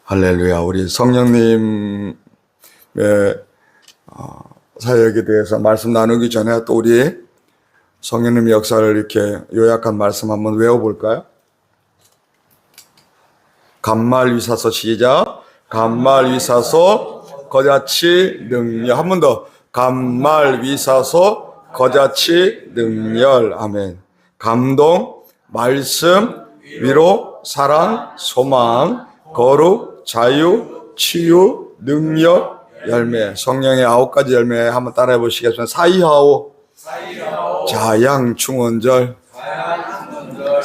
할렐루야. 우리 성령님의 사역에 대해서 말씀 나누기 전에 또 우리 성령님의 역사를 이렇게 요약한 말씀 한번 외워볼까요? 감말위사서 시작. 감말위사서 거자치 능력. 한 번 더. 감말위사서 거자치 능력. 아멘. 감동, 말씀, 위로, 사랑, 소망, 거룩, 자유, 치유, 능력, 열매. 성령의 9가지 열매 한번 따라해 보시겠습니다. 사이하오, 자양충원절,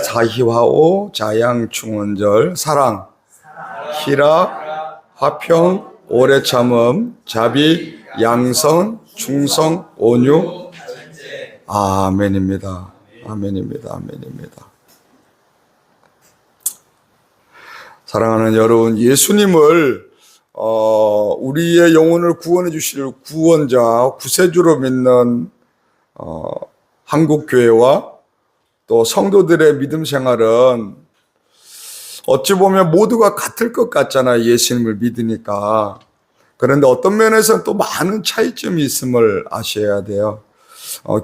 사희화오, 자양충원절, 사랑, 희락, 화평, 오래 참음, 자비, 양선, 충성, 온유. 아멘입니다. 아멘입니다. 아멘입니다. 사랑하는 여러분, 예수님을 우리의 영혼을 구원해 주실 구원자, 구세주로 믿는 한국교회와 또 성도들의 믿음 생활은 어찌 보면 모두가 같을 것 같잖아요. 예수님을 믿으니까. 그런데 어떤 면에서는 또 많은 차이점이 있음을 아셔야 돼요.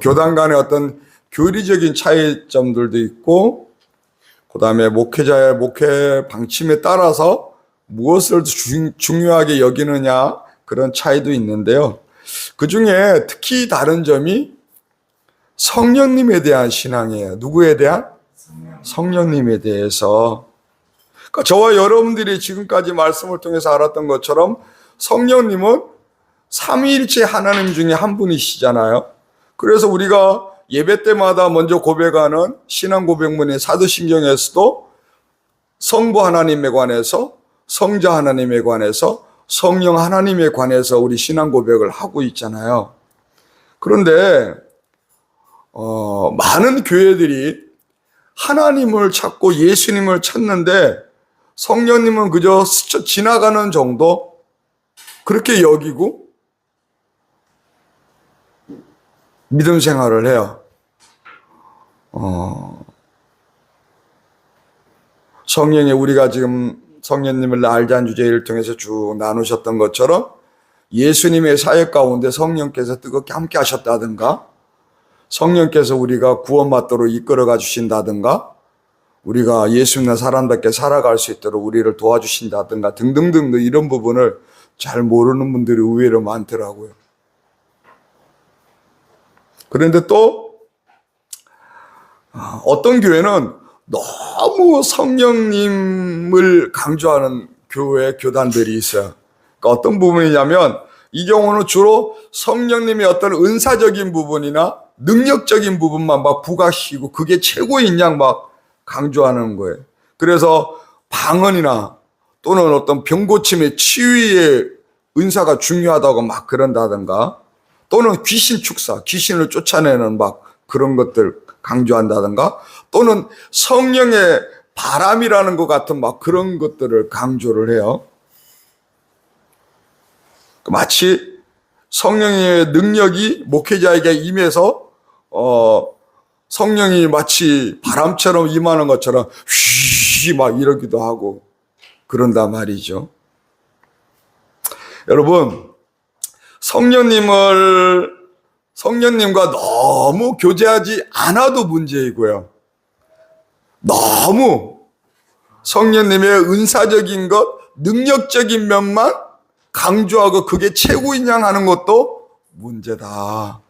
교단 간의 어떤 교리적인 차이점들도 있고, 그 다음에 목회자의 목회 방침에 따라서 무엇을 중요하게 여기느냐, 그런 차이도 있는데요. 그 중에 특히 다른 점이 성령님에 대한 신앙이에요. 누구에 대한? 성령님에 대해서. 그러니까 저와 여러분들이 지금까지 말씀을 통해서 알았던 것처럼 성령님은 삼위일체 하나님 중에 한 분이시잖아요. 그래서 우리가 예배 때마다 먼저 고백하는 신앙 고백문의 사도신경에서도 성부 하나님에 관해서, 성자 하나님에 관해서, 성령 하나님에 관해서 우리 신앙 고백을 하고 있잖아요. 그런데 많은 교회들이 하나님을 찾고 예수님을 찾는데 성령님은 그저 스쳐 지나가는 정도 그렇게 여기고 믿음 생활을 해요. 성령에 우리가 지금 성령님을 알자는 주제를 통해서 쭉 나누셨던 것처럼 예수님의 사역 가운데 성령께서 뜨겁게 함께 하셨다든가, 성령께서 우리가 구원받도록 이끌어가 주신다든가, 우리가 예수님의 사람답게 살아갈 수 있도록 우리를 도와주신다든가 등등등 이런 부분을 잘 모르는 분들이 의외로 많더라고요. 그런데 또 어떤 교회는 너무 성령님을 강조하는 교회, 교단들이 있어요. 그러니까 어떤 부분이냐면 이 경우는 주로 성령님의 어떤 은사적인 부분이나 능력적인 부분만 막 부각시키고 그게 최고인 양 막 강조하는 거예요. 그래서 방언이나 또는 어떤 병고침의 치유의 은사가 중요하다고 막 그런다든가, 또는 귀신 축사, 귀신을 쫓아내는 막 그런 것들 강조한다든가, 또는 성령의 바람이라는 것 같은 막 그런 것들을 강조를 해요. 마치 성령의 능력이 목회자에게 임해서 성령이 마치 바람처럼 임하는 것처럼 휘 막 이러기도 하고 그런단 말이죠. 여러분, 성령님과 너무 교제하지 않아도 문제이고요. 너무 성령님의 은사적인 것, 능력적인 면만 강조하고 그게 최고인 양 하는 것도 문제다.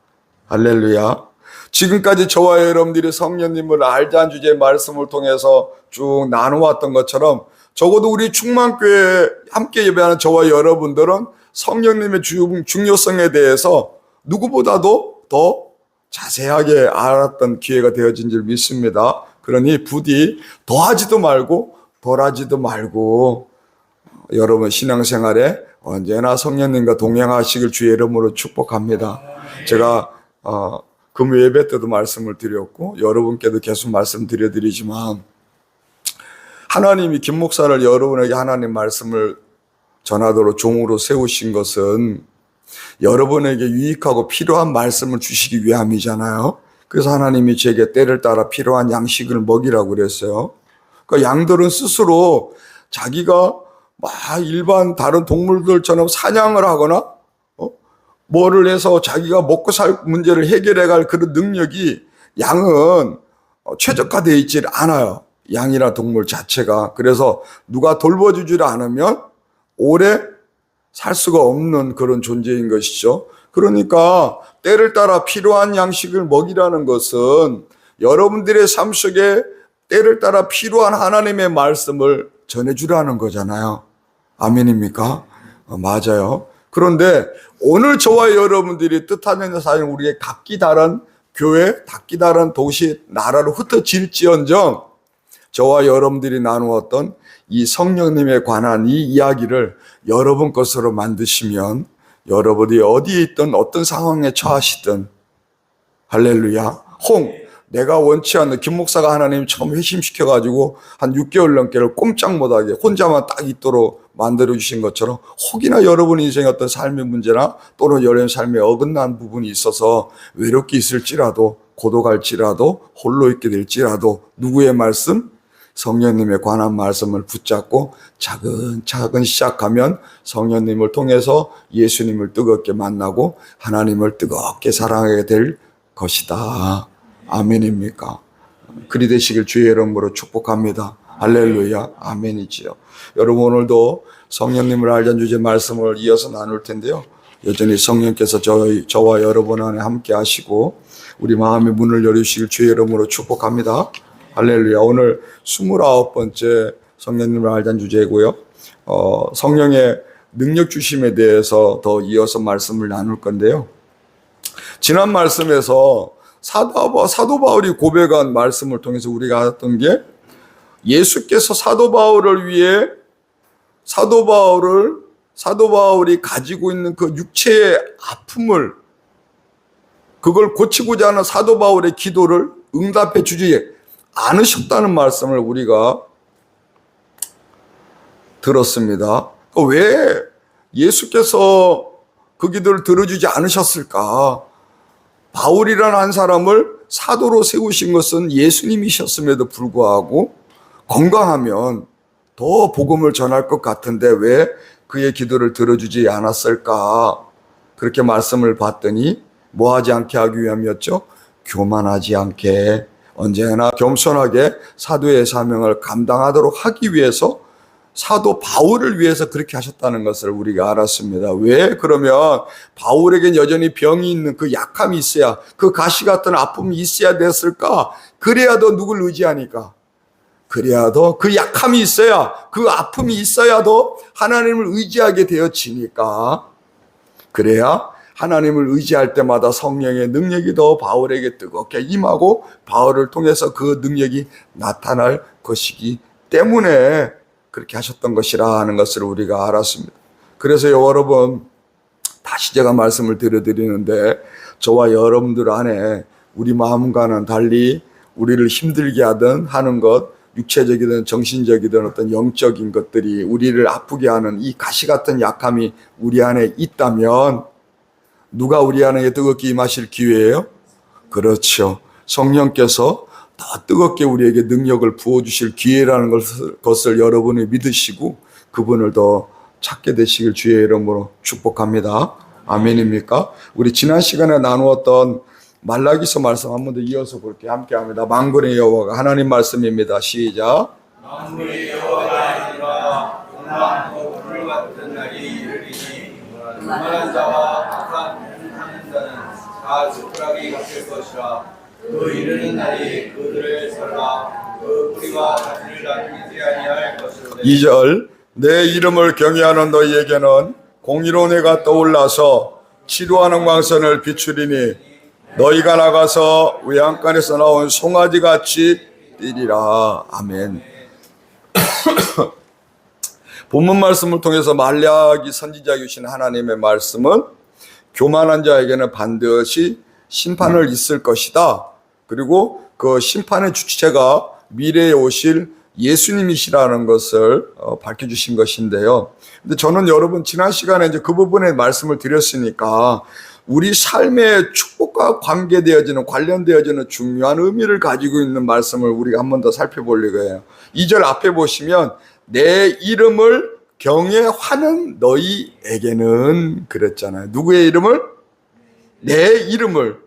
할렐루야. 지금까지 저와 여러분들이 성령님을 알자는 주제의 말씀을 통해서 쭉 나누었던 것처럼 적어도 우리 충만교회에 함께 예배하는 저와 여러분들은 성령님의 중요성에 대해서 누구보다도 더 자세하게 알았던 기회가 되어진 줄 믿습니다. 그러니 부디 더하지도 말고 덜하지도 말고 여러분 신앙생활에 언제나 성령님과 동행하시길 주의 이름으로 축복합니다. 제가 금요 예배 때도 말씀을 드렸고 여러분께도 계속 말씀드리지만 하나님이 김 목사를 여러분에게 하나님 말씀을 전하도록 종으로 세우신 것은 여러분에게 유익하고 필요한 말씀을 주시기 위함이잖아요. 그래서 하나님이 제게 때를 따라 필요한 양식을 먹이라고 그랬어요. 그러니까 양들은 스스로 자기가 막 일반 다른 동물들처럼 사냥을 하거나 뭐를 해서 자기가 먹고 살 문제를 해결해 갈 그런 능력이 양은 최적화되어 있지 않아요. 양이나 동물 자체가. 그래서 누가 돌봐주지 않으면 오래 살 수가 없는 그런 존재인 것이죠. 그러니까 때를 따라 필요한 양식을 먹이라는 것은 여러분들의 삶 속에 때를 따라 필요한 하나님의 말씀을 전해주라는 거잖아요. 아멘입니까? 맞아요. 그런데 오늘 저와 여러분들이 뜻하는 사실 우리의 각기 다른 교회, 각기 다른 도시, 나라로 흩어질지언정 저와 여러분들이 나누었던 이 성령님에 관한 이 이야기를 여러분 것으로 만드시면 여러분이 어디에 있든 어떤 상황에 처하시든 할렐루야. 내가 원치 않는 김 목사가 하나님 처음 회심시켜가지고 한 6개월 넘게를 꼼짝 못하게 혼자만 딱 있도록 만들어주신 것처럼 혹이나 여러분 인생의 어떤 삶의 문제나 또는 여러분 삶에 어긋난 부분이 있어서 외롭게 있을지라도 고독할지라도 홀로 있게 될지라도 누구의 말씀? 성령님에 관한 말씀을 붙잡고 차근차근 시작하면 성령님을 통해서 예수님을 뜨겁게 만나고 하나님을 뜨겁게 사랑하게 될 것이다. 아멘입니까? 그리 되시길 주의 이름으로 축복합니다. 할렐루야. 아멘이지요. 여러분 오늘도 성령님을 알자는 주제 말씀을 이어서 나눌 텐데요. 여전히 성령께서 저와 여러분 안에 함께 하시고 우리 마음의 문을 열으시길 주의 이름으로 축복합니다. 할렐루야. 오늘 29번째 성령님을 알자는 주제고요. 성령의 능력 주심에 대해서 더 이어서 말씀을 나눌 건데요. 지난 말씀에서 사도 바울이 고백한 말씀을 통해서 우리가 알았던 게 예수께서 사도 바울을 위해 사도 바울이 가지고 있는 그 육체의 아픔을 그걸 고치고자 하는 사도 바울의 기도를 응답해 주지 않으셨다는 말씀을 우리가 들었습니다. 왜 예수께서 그 기도를 들어주지 않으셨을까? 바울이라는 한 사람을 사도로 세우신 것은 예수님이셨음에도 불구하고 건강하면 더 복음을 전할 것 같은데 왜 그의 기도를 들어주지 않았을까? 그렇게 말씀을 봤더니 뭐 하지 않게 하기 위함이었죠? 교만하지 않게 언제나 겸손하게 사도의 사명을 감당하도록 하기 위해서 사도 바울을 위해서 그렇게 하셨다는 것을 우리가 알았습니다. 왜 그러면 바울에겐 여전히 병이 있는 그 약함이 있어야 그 가시 같은 아픔이 있어야 됐을까? 그래야 더 누굴 의지하니까. 그래야 더 그 약함이 있어야 그 아픔이 있어야 더 하나님을 의지하게 되어지니까. 그래야 하나님을 의지할 때마다 성령의 능력이 더 바울에게 뜨겁게 임하고 바울을 통해서 그 능력이 나타날 것이기 때문에 그렇게 하셨던 것이라 하는 것을 우리가 알았습니다. 그래서 여러분 다시 제가 말씀을 드리는데 저와 여러분들 안에 우리 마음과는 달리 우리를 힘들게 하는 것 육체적이든 정신적이든 어떤 영적인 것들이 우리를 아프게 하는 이 가시 같은 약함이 우리 안에 있다면 누가 우리 안에 뜨겁게 임하실 기회예요? 그렇죠. 성령께서 더 뜨겁게 우리에게 능력을 부어주실 기회라는 것을 여러분이 믿으시고 그분을 더 찾게 되시길 주의 이름으로 축복합니다. 아멘입니까? 우리 지난 시간에 나누었던 말라기서 말씀 한 번 더 이어서 그렇게 함께 합니다. 만군의 여호와가 하나님 말씀입니다. 시작. 만군의 여호와가 아니라 동안하고 불 같은 날이 이르리니 그만한 자와 악한 하는 자는 다 숟가락이 갚일 것이라. 그 이르는 날이 그들을 설라. 그 뿌리와 가지를 나누지 아니할 것이로되. 2절 내 이름을 경외하는 너희에게는 공의로운 해가 떠올라서 치료하는 광선을 비추리니 너희가 나가서 외양간에서 나온 송아지같이 뛰리라. 아멘. 본문 말씀을 통해서 말라기 선지자이신 하나님의 말씀은 교만한 자에게는 반드시 심판을 있을 것이다. 그리고 그 심판의 주체가 미래에 오실 예수님이시라는 것을 밝혀주신 것인데요. 근데 저는 여러분 지난 시간에 이제 그 부분에 말씀을 드렸으니까 우리 삶의 축복과 관련되어지는 중요한 의미를 가지고 있는 말씀을 우리가 한 번 더 살펴보려고 해요. 2절 앞에 보시면 내 이름을 경외하는 너희에게는 그랬잖아요. 누구의 이름을? 내 이름을.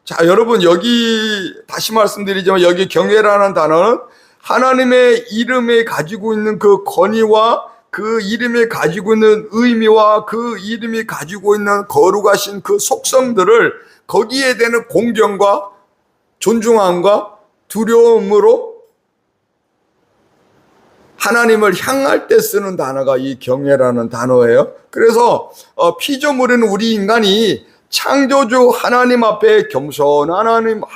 자, 여러분, 여기 다시 말씀드리지만 여기 경외라는 단어는 하나님의 이름에 가지고 있는 그 권위와 그 이름이 가지고 있는 의미와 그 이름이 가지고 있는 거룩하신 그 속성들을 거기에 대한 공경과 존중함과 두려움으로 하나님을 향할 때 쓰는 단어가 이 경외라는 단어예요. 그래서 피조물인 우리 인간이 창조주 하나님 앞에 겸손함으로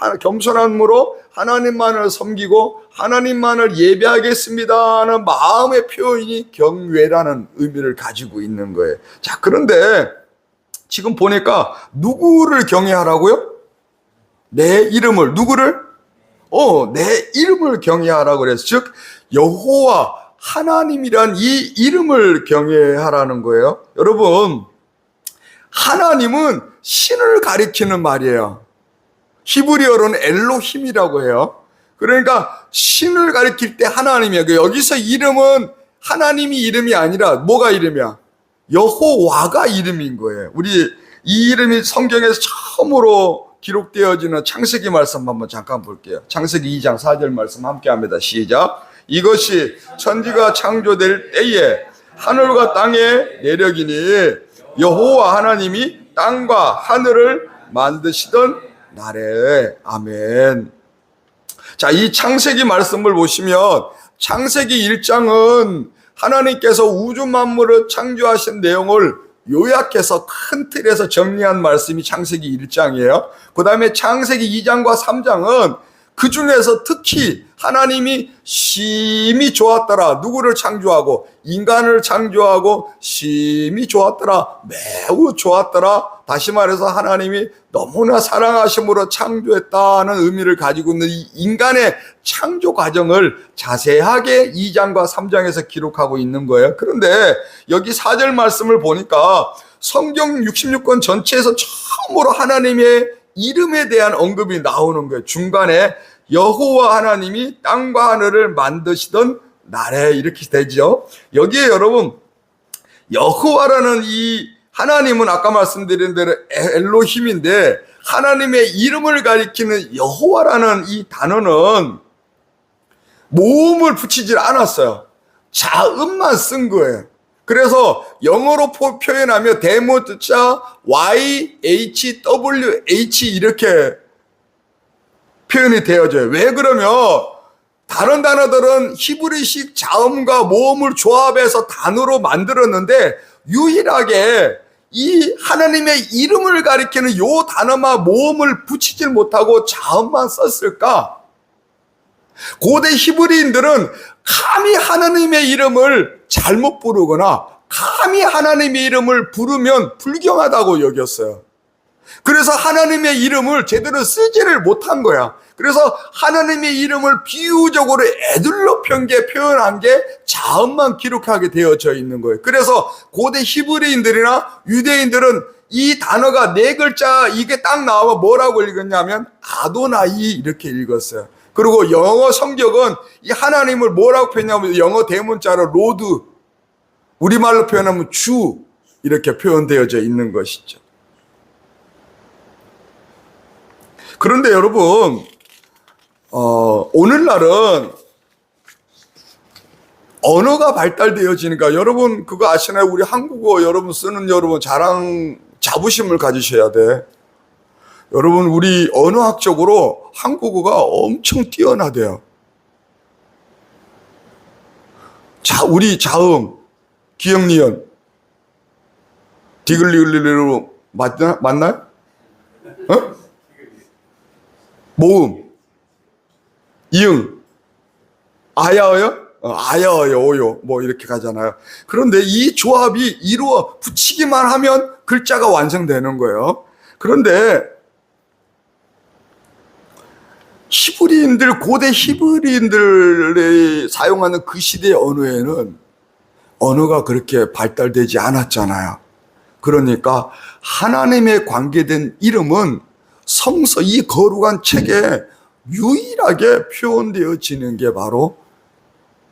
하나님만을 섬기고 하나님만을 예배하겠습니다 하는 마음의 표현이 경외라는 의미를 가지고 있는 거예요. 자, 그런데 지금 보니까 누구를 경외하라고요? 내 이름을. 누구를? 내 이름을 경외하라고 그랬어. 즉 여호와 하나님이란 이 이름을 경외하라는 거예요. 여러분, 하나님은 신을 가리키는 말이에요. 히브리어로는 엘로힘이라고 해요. 그러니까 신을 가리킬 때 하나님이에요. 여기서 이름은 하나님이 이름이 아니라 뭐가 이름이야? 여호와가 이름인 거예요. 우리 이 이름이 성경에서 처음으로 기록되어지는 창세기 말씀 한번 잠깐 볼게요. 창세기 2장 4절 말씀 함께 합니다. 시작. 이것이 천지가 창조될 때에 하늘과 땅의 내력이니 여호와 하나님이 땅과 하늘을 만드시던 날에. 아멘. 자, 이 창세기 말씀을 보시면 창세기 1장은 하나님께서 우주 만물을 창조하신 내용을 요약해서 큰 틀에서 정리한 말씀이 창세기 1장이에요. 그 다음에 창세기 2장과 3장은 그 중에서 특히 하나님이 심히 좋았더라. 누구를 창조하고? 인간을 창조하고 심히 좋았더라. 매우 좋았더라. 다시 말해서 하나님이 너무나 사랑하심으로 창조했다는 의미를 가지고 있는 이 인간의 창조 과정을 자세하게 2장과 3장에서 기록하고 있는 거예요. 그런데 여기 4절 말씀을 보니까 성경 66권 전체에서 처음으로 하나님의 이름에 대한 언급이 나오는 거예요. 중간에 여호와 하나님이 땅과 하늘을 만드시던 날에 이렇게 되죠. 여기에 여러분 여호와라는 이 하나님은 아까 말씀드린 대로 엘로힘인데 하나님의 이름을 가리키는 여호와라는 이 단어는 모음을 붙이질 않았어요. 자음만 쓴 거예요. 그래서 영어로 표현하면 대문자 YHWH 이렇게 표현이 되어져요. 왜 그러면 다른 단어들은 히브리식 자음과 모음을 조합해서 단어로 만들었는데 유일하게 이 하나님의 이름을 가리키는 요 단어만 모음을 붙이질 못하고 자음만 썼을까? 고대 히브리인들은 감히 하나님의 이름을 잘못 부르거나 감히 하나님의 이름을 부르면 불경하다고 여겼어요. 그래서 하나님의 이름을 제대로 쓰지를 못한 거야. 그래서 하나님의 이름을 비유적으로 에둘러 편게 표현한 게 자음만 기록하게 되어져 있는 거예요. 그래서 고대 히브리인들이나 유대인들은 이 단어가 네 글자 이게 딱 나오면 뭐라고 읽었냐면 아도나이 이렇게 읽었어요. 그리고 영어 성경은 이 하나님을 뭐라고 표현하냐면 영어 대문자로 로드, 우리말로 표현하면 주 이렇게 표현되어져 있는 것이죠. 그런데 여러분 오늘날은 언어가 발달되어지니까 여러분 그거 아시나요? 우리 한국어 여러분 쓰는 여러분 자부심을 가지셔야 돼. 여러분 우리 언어학적으로 한국어가 엄청 뛰어나대요. 우리 자음, 기역니은, 디글리글리로 맞나요? 모음, 이응, 아야어요? 아야어요, 오요, 뭐 이렇게 가잖아요. 그런데 이 조합이 이루어 붙이기만 하면 글자가 완성되는 거예요. 그런데 고대 히브리인들이 사용하는 그 시대의 언어에는 언어가 그렇게 발달되지 않았잖아요. 그러니까 하나님에 관계된 이름은 성서 이 거룩한 책에 유일하게 표현되어지는 게 바로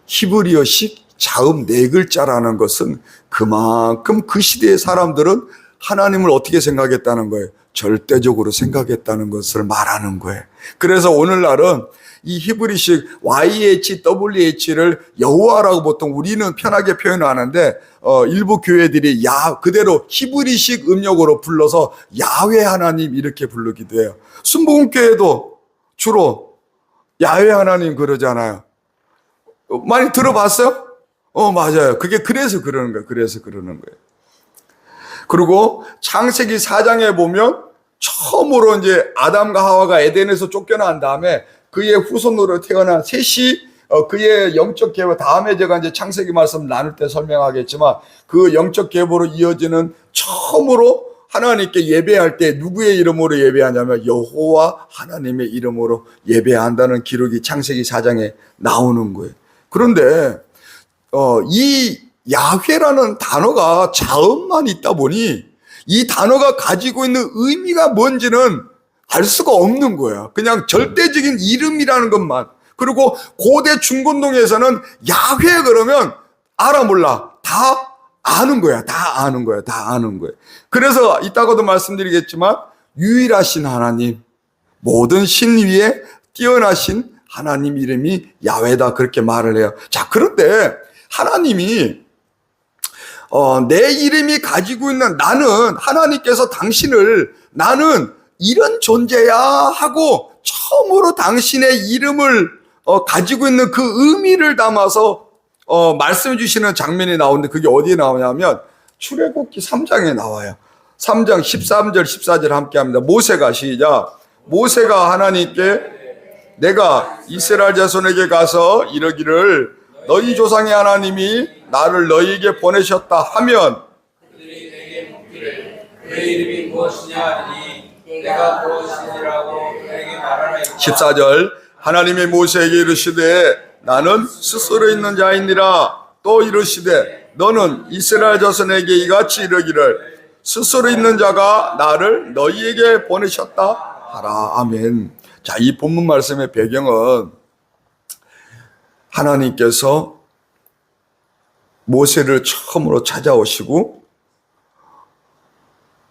히브리어식 자음 네 글자라는 것은 그만큼 그 시대의 사람들은 하나님을 어떻게 생각했다는 거예요? 절대적으로 생각했다는 것을 말하는 거예요. 그래서 오늘날은 이 히브리식 YHWH를 여호와라고 보통 우리는 편하게 표현하는데 일부 교회들이 그대로 히브리식 음력으로 불러서 야훼 하나님 이렇게 부르기도 해요. 순복음교회도 주로 야훼 하나님 그러잖아요. 많이 들어봤어요? 맞아요. 그게 그래서 그러는 거예요. 그래서 그러는 거예요. 그리고 창세기 4장에 보면 처음으로 이제 아담과 하와가 에덴에서 쫓겨난 다음에 그의 후손으로 태어난 셋이 그의 영적 계보, 다음에 제가 이제 창세기 말씀 나눌 때 설명하겠지만 그 영적 계보로 이어지는 처음으로 하나님께 예배할 때 누구의 이름으로 예배하냐면 여호와 하나님의 이름으로 예배한다는 기록이 창세기 4장에 나오는 거예요. 그런데 이 야훼라는 단어가 자음만 있다 보니 이 단어가 가지고 있는 의미가 뭔지는 알 수가 없는 거야. 그냥 절대적인 이름이라는 것만. 그리고 고대 중건동에서는 야훼 그러면 알아 몰라. 다 아는 거야. 다 아는 거야. 다 아는 거야. 그래서 이따가도 말씀드리겠지만 유일하신 하나님, 모든 신 위에 뛰어나신 하나님 이름이 야훼다 그렇게 말을 해요. 자, 그런데 하나님이 내 이름이 가지고 있는 나는 하나님께서 당신을 나는 이런 존재야 하고 처음으로 당신의 이름을 가지고 있는 그 의미를 담아서 말씀해 주시는 장면이 나오는데 그게 어디에 나오냐면 출애굽기 3장에 나와요. 3장 13절 14절 함께 합니다. 모세가 시작. 모세가 하나님께 내가 이스라엘 자손에게 가서 이르기를 너희 조상의 하나님이 나를 너희에게 보내셨다 하면 그들이 내게 묻기를 그의 이름이 무엇이냐 하니 내가 무엇이니라고 그에게 말하라. 14절 하나님이 모세에게 이르시되 나는 스스로 있는 자이니라. 또 이르시되 너는 이스라엘 자손에게 이같이 이르기를 스스로 있는 자가 나를 너희에게 보내셨다 하라. 아멘. 자, 이 본문 말씀의 배경은 하나님께서 모세를 처음으로 찾아오시고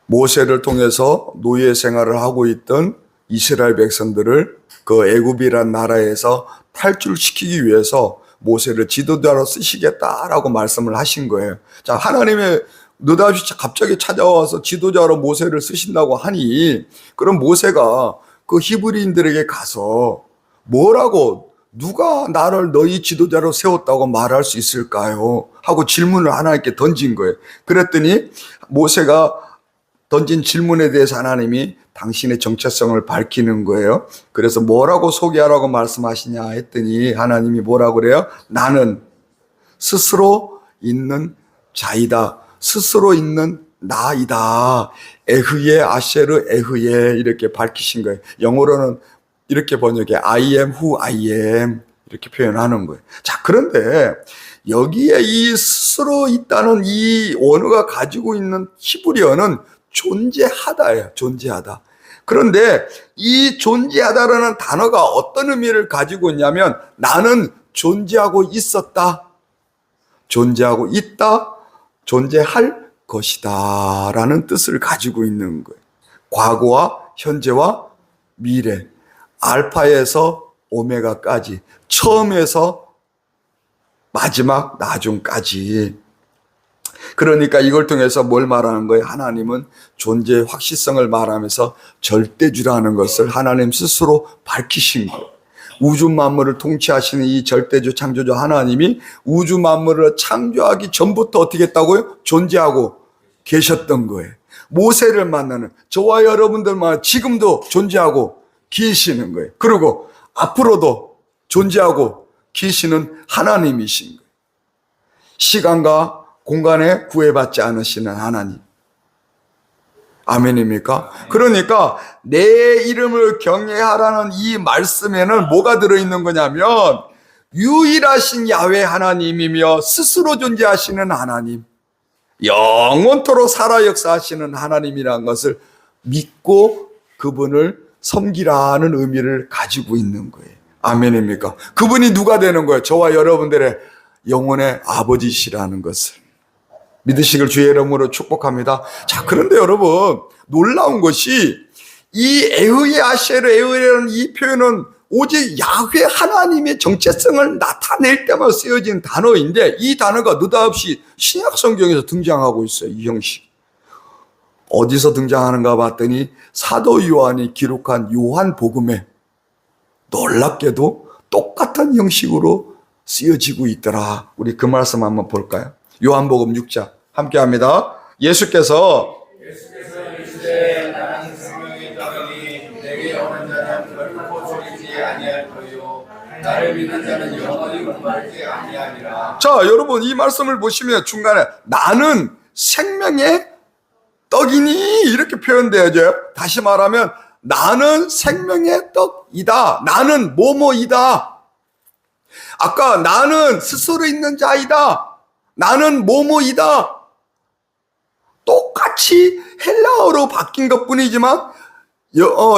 모세를 통해서 노예 생활을 하고 있던 이스라엘 백성들을 그 애굽이란 나라에서 탈출시키기 위해서 모세를 지도자로 쓰시겠다라고 말씀을 하신 거예요. 자, 하나님의 느닷없이 갑자기 찾아와서 지도자로 모세를 쓰신다고 하니 그럼 모세가 그 히브리인들에게 가서 뭐라고 누가 나를 너희 지도자로 세웠다고 말할 수 있을까요? 하고 질문을 하나님께 던진 거예요. 그랬더니 모세가 던진 질문에 대해서 하나님이 당신의 정체성을 밝히는 거예요. 그래서 뭐라고 소개하라고 말씀하시냐 했더니 하나님이 뭐라고 그래요? 나는 스스로 있는 자이다. 스스로 있는 나이다. 에흐예 아셰르 에흐예 이렇게 밝히신 거예요. 영어로는 이렇게 번역해 I am who I am 이렇게 표현하는 거예요. 자, 그런데 여기에 이 스스로 있다는 이 원어가 가지고 있는 히브리어는 존재하다예요. 존재하다. 그런데 이 존재하다라는 단어가 어떤 의미를 가지고 있냐면 나는 존재하고 있었다. 존재하고 있다. 존재할 것이다 라는 뜻을 가지고 있는 거예요. 과거와 현재와 미래, 알파에서 오메가까지, 처음에서 마지막 나중까지. 그러니까 이걸 통해서 뭘 말하는 거예요? 하나님은 존재의 확실성을 말하면서 절대주라는 것을 하나님 스스로 밝히신 거예요. 우주 만물을 통치하시는 이 절대주 창조주 하나님이 우주 만물을 창조하기 전부터 어떻게 했다고요? 존재하고 계셨던 거예요. 모세를 만나는 저와 여러분들만 지금도 존재하고 계시는 거예요. 그리고 앞으로도 존재하고 계시는 하나님이신 거예요. 시간과 공간에 구애받지 않으시는 하나님. 아멘입니까? 그러니까 내 이름을 경외하라는 이 말씀에는 뭐가 들어있는 거냐면 유일하신 야훼 하나님이며 스스로 존재하시는 하나님, 영원토록 살아 역사하시는 하나님이라는 것을 믿고 그분을 섬기라는 의미를 가지고 있는 거예요. 아멘입니까? 그분이 누가 되는 거예요? 저와 여러분들의 영혼의 아버지시라는 것을 믿으시길 주의 이름으로 축복합니다. 자, 그런데 여러분, 놀라운 것이 이 에흐예 아셰르 에흐예라는 이 표현은 오직 야훼 하나님의 정체성을 나타낼 때만 쓰여진 단어인데, 이 단어가 느닷없이 신약 성경에서 등장하고 있어요. 이 형식. 어디서 등장하는가 봤더니 사도 요한이 기록한 요한복음에 놀랍게도 똑같은 형식으로 쓰여지고 있더라. 우리 그 말씀 한번 볼까요? 요한복음 6장 함께 합니다. 예수께서 이르시되 나는 생명의 떡이니 내게 오는 자는 결코 죽이지 아니할 터요 나를 믿는 자는 영원히 목마르지 아니하리라. 자, 여러분 이 말씀을 보시면 중간에 나는 생명의 떡이니 이렇게 표현되어져요. 다시 말하면 나는 생명의 떡이다. 나는 뭐뭐이다. 아까 나는 스스로 있는 자이다. 나는 뭐뭐이다. 똑같이 헬라어로 바뀐 것뿐이지만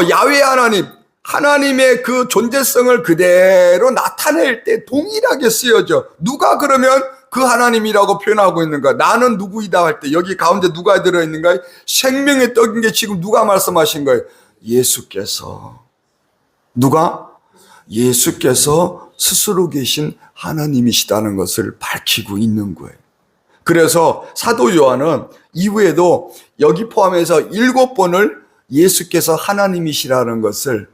야훼 하나님, 하나님의 그 존재성을 그대로 나타낼 때 동일하게 쓰여져. 누가 그러면 그 하나님이라고 표현하고 있는가? 나는 누구이다 할 때 여기 가운데 누가 들어있는가? 생명의 떡인 게 지금 누가 말씀하신 거예요? 예수께서. 누가? 예수께서 스스로 계신 하나님이시다는 것을 밝히고 있는 거예요. 그래서 사도 요한은 이후에도 여기 포함해서 7번을 예수께서 하나님이시라는 것을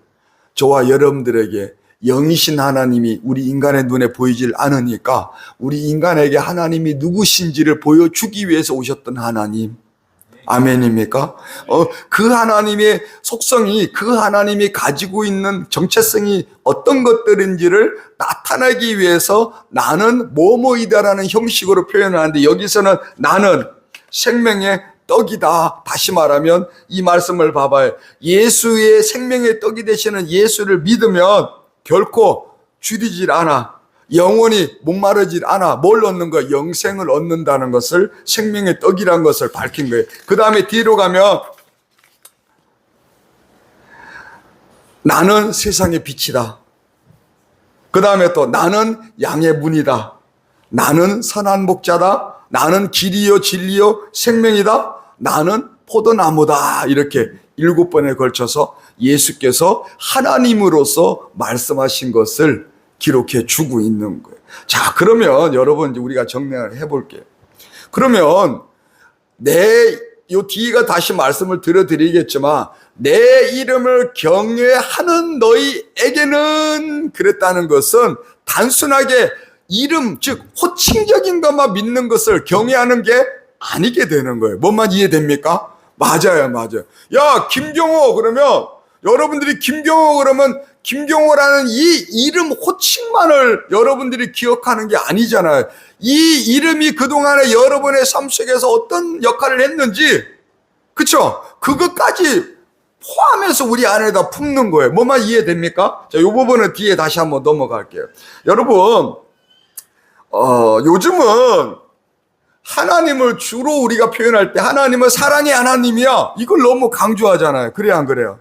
저와 여러분들에게 영이신 하나님이 우리 인간의 눈에 보이질 않으니까 우리 인간에게 하나님이 누구신지를 보여주기 위해서 오셨던 하나님. 아멘입니까? 그 하나님의 속성이, 그 하나님이 가지고 있는 정체성이 어떤 것들인지를 나타내기 위해서 나는 뭐뭐이다라는 형식으로 표현하는데, 여기서는 나는 생명의 떡이다. 다시 말하면 이 말씀을 봐봐요. 예수의 생명의 떡이 되시는 예수를 믿으면 결코 줄이질 않아. 영원히 목마르질 않아. 뭘 얻는 거야? 영생을 얻는다는 것을, 생명의 떡이라는 것을 밝힌 거예요. 그 다음에 뒤로 가면 나는 세상의 빛이다. 그 다음에 또 나는 양의 문이다. 나는 선한 목자다. 나는 길이요 진리요 생명이다. 나는 포도나무다. 이렇게 7번에 걸쳐서 예수께서 하나님으로서 말씀하신 것을 기록해 주고 있는 거예요. 자, 그러면 여러분 이제 우리가 정리를 해볼게요. 그러면 요 뒤가 다시 말씀을 드리겠지만 내 이름을 경외하는 너희에게는 그랬다는 것은 단순하게 이름, 즉 호칭적인 것만 믿는 것을 경외하는 게 아니게 되는 거예요. 뭔만 이해됩니까? 맞아요. 야, 김경호 그러면 여러분들이 김경호 그러면 김경호라는 이 이름 호칭만을 여러분들이 기억하는 게 아니잖아요. 이 이름이 그동안에 여러분의 삶 속에서 어떤 역할을 했는지, 그쵸? 그것까지 포함해서 우리 안에다 품는 거예요. 뭐만 이해됩니까? 자, 이 부분은 뒤에 다시 한번 넘어갈게요. 여러분, 요즘은 하나님을 주로 우리가 표현할 때 하나님은 사랑의 하나님이야. 이걸 너무 강조하잖아요. 그래요, 안 그래요?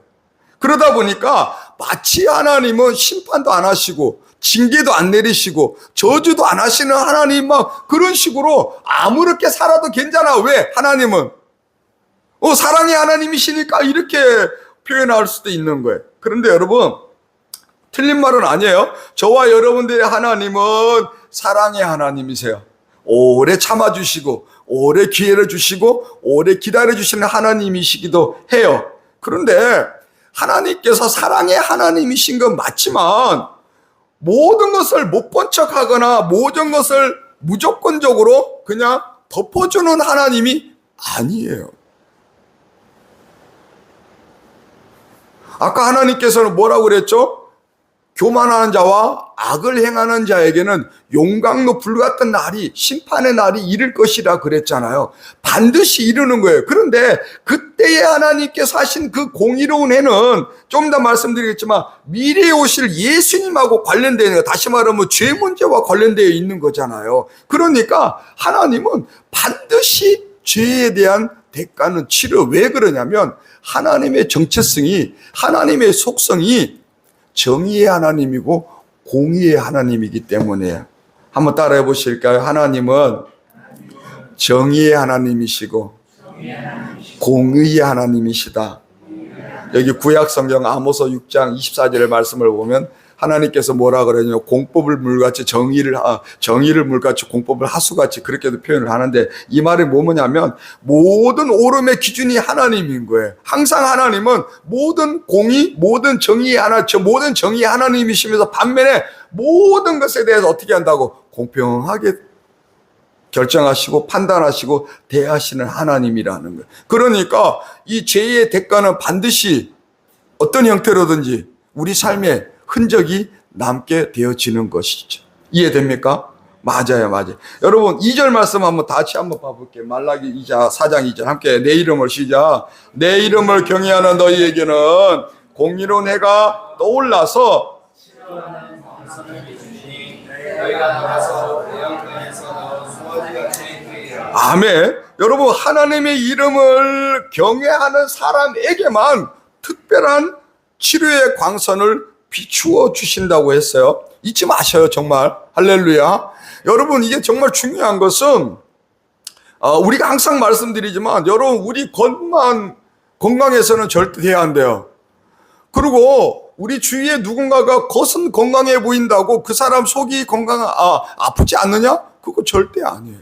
그러다 보니까 마치 하나님은 심판도 안 하시고 징계도 안 내리시고 저주도 안 하시는 하나님, 막 그런 식으로 아무렇게 살아도 괜찮아. 왜? 하나님은 사랑의 하나님이시니까 이렇게 표현할 수도 있는 거예요. 그런데 여러분, 틀린 말은 아니에요. 저와 여러분들의 하나님은 사랑의 하나님이세요. 오래 참아주시고 오래 기회를 주시고 오래 기다려주시는 하나님이시기도 해요. 그런데 하나님께서 사랑의 하나님이신 건 맞지만 모든 것을 못 본 척하거나 모든 것을 무조건적으로 그냥 덮어주는 하나님이 아니에요. 아까 하나님께서는 뭐라고 그랬죠? 교만하는 자와 악을 행하는 자에게는 용광로 불같은 날이, 심판의 날이 이를 것이라 그랬잖아요. 반드시 이루는 거예요. 그런데 그때에 하나님께서 하신 그 공의로운 해는 좀 더 말씀드리겠지만 미래에 오실 예수님하고 관련되어 있는, 다시 말하면 죄 문제와 관련되어 있는 거잖아요. 그러니까 하나님은 반드시 죄에 대한 대가는 치러. 왜 그러냐면 하나님의 정체성이, 하나님의 속성이 정의의 하나님이고 공의의 하나님이기 때문에 한번 따라해 보실까요? 하나님은 정의의 하나님이시고 공의의 하나님이시다. 여기 구약 성경 아모스 6장 24절의 말씀을 보면 하나님께서 뭐라 그러냐면 공법을 물같이 정의를 물같이 공법을 하수같이 그렇게도 표현을 하는데, 이 말이 뭐냐면 모든 옳음의 기준이 하나님인 거예요. 항상 하나님은 모든 공의, 모든 정의의 모든 정의의 하나님이시면서 반면에 모든 것에 대해서 어떻게 한다고? 공평하게 결정하시고 판단하시고 대하시는 하나님이라는 거예요. 그러니까 이 죄의 대가는 반드시 어떤 형태로든지 우리 삶에 흔적이 남게 되어지는 것이죠. 이해됩니까? 맞아요. 여러분 2절 말씀 한번 같이 한번 봐볼게요. 말라기 4장 2절 함께 내 이름을 시작. 내 이름을 경외하는 너희에게는 공의로운 해가 떠올라서 너희가 나가서 대형간에서 나온 수어지같이 되리라. 아멘. 여러분 하나님의 이름을 경외하는 사람에게만 특별한 치료의 광선을 비추어 주신다고 했어요. 잊지 마셔요. 정말 할렐루야. 여러분 이게 정말 중요한 것은 우리가 항상 말씀드리지만 여러분 우리 겉만 건강해서는 절대 돼야 안 돼요. 그리고 우리 주위에 누군가가 겉은 건강해 보인다고 그 사람 속이 아프지 않느냐? 그거 절대 아니에요.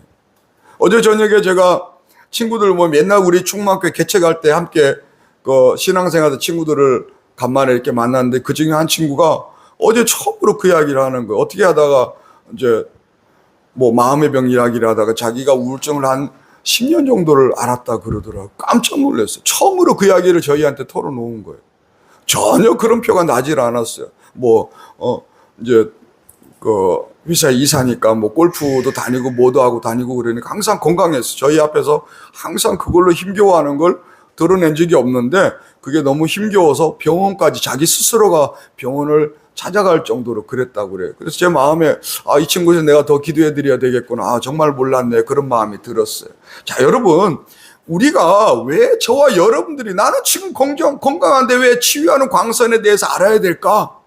어제 저녁에 제가 친구들 맨날 우리 중학교 개척할 때 함께 그 신앙생활 친구들을 간만에 이렇게 만났는데 그 중에 한 친구가 어제 처음으로 그 이야기를 하는 거예요. 어떻게 하다가 이제 마음의 병 이야기를 하다가 자기가 우울증을 한 10년 정도를 앓았다 그러더라고요. 깜짝 놀랐어요. 처음으로 그 이야기를 저희한테 털어놓은 거예요. 전혀 그런 표가 나질 않았어요. 이제 그 회사에 이사니까 골프도 다니고 뭐도 하고 다니고 그러니까 항상 건강했어요. 저희 앞에서 항상 그걸로 힘겨워하는 걸 드러낸 적이 없는데 그게 너무 힘겨워서 병원까지 자기 스스로가 병원을 찾아갈 정도로 그랬다고 그래요. 그래서 제 마음에 이 친구는 내가 더 기도해 드려야 되겠구나. 정말 몰랐네. 그런 마음이 들었어요. 자, 여러분 우리가 왜 저와 여러분들이 나는 지금 건강한데 왜 치유하는 광선에 대해서 알아야 될까?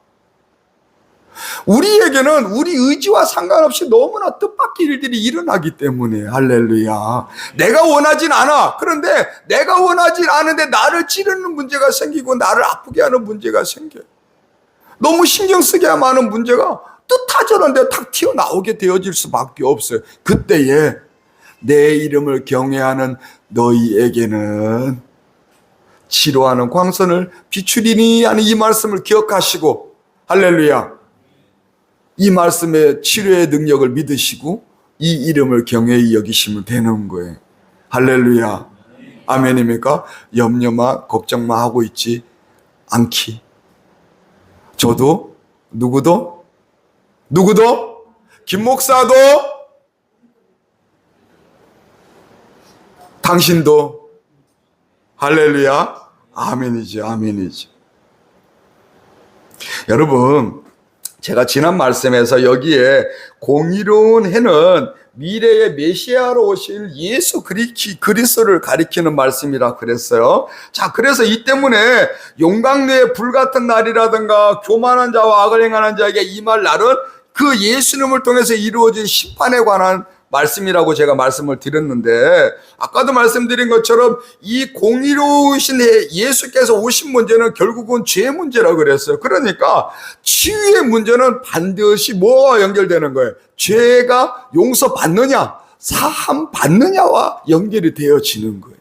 우리에게는 우리 의지와 상관없이 너무나 뜻밖의 일들이 일어나기 때문에 할렐루야. 내가 원하진 않아. 그런데 내가 원하진 않은데 나를 찌르는 문제가 생기고 나를 아프게 하는 문제가 생겨요. 너무 신경 쓰게 하는 문제가 뜻하지않은데 탁 튀어나오게 되어질 수밖에 없어요. 그때에 내 이름을 경외하는 너희에게는 치료하는 광선을 비추리니 하는 이 말씀을 기억하시고 할렐루야. 이 말씀의 치료의 능력을 믿으시고 이 이름을 경외히 여기시면 되는 거예요. 할렐루야. 아멘입니까? 염려만 걱정만 하고 있지 않기. 저도 누구도 김 목사도 당신도 할렐루야. 아멘이지. 여러분 제가 지난 말씀에서 여기에 공의로운 해는 미래의 메시아로 오실 예수 그리스도를 가리키는 말씀이라 그랬어요. 자, 그래서 이 때문에 용광로의 불같은 날이라든가 교만한 자와 악을 행하는 자에게 임할 날은 그 예수님을 통해서 이루어진 심판에 관한 말씀이라고 제가 말씀을 드렸는데, 아까도 말씀드린 것처럼 이 공의로우신 예수께서 오신 문제는 결국은 죄 문제라고 그랬어요. 그러니까 치유의 문제는 반드시 뭐와 연결되는 거예요? 죄가 용서받느냐, 사함 받느냐와 연결이 되어지는 거예요.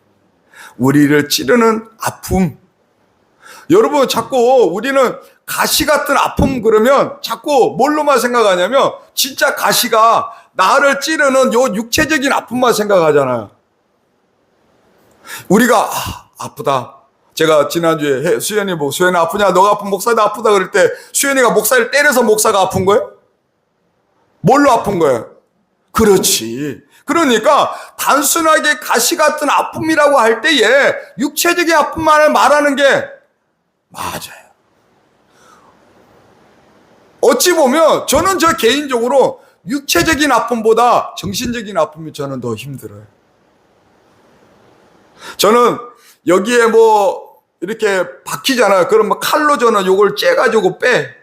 우리를 찌르는 아픔. 여러분 자꾸 우리는 가시 같은 아픔 그러면 자꾸 뭘로만 생각하냐면 진짜 가시가 나를 찌르는 요 육체적인 아픔만 생각하잖아요. 우리가 아프다. 제가 지난주에 수연이 보고 수연이 아프냐? 너가 아픈 목사도 아프다 그럴 때 수연이가 목사를 때려서 목사가 아픈 거예요? 뭘로 아픈 거예요? 그렇지. 그러니까 단순하게 가시 같은 아픔이라고 할 때에 육체적인 아픔만을 말하는 게 맞아요. 어찌 보면 저는 저 개인적으로 육체적인 아픔보다 정신적인 아픔이 저는 더 힘들어요. 저는 여기에 이렇게 박히잖아요. 그럼 칼로 저는 요걸 째가지고 빼.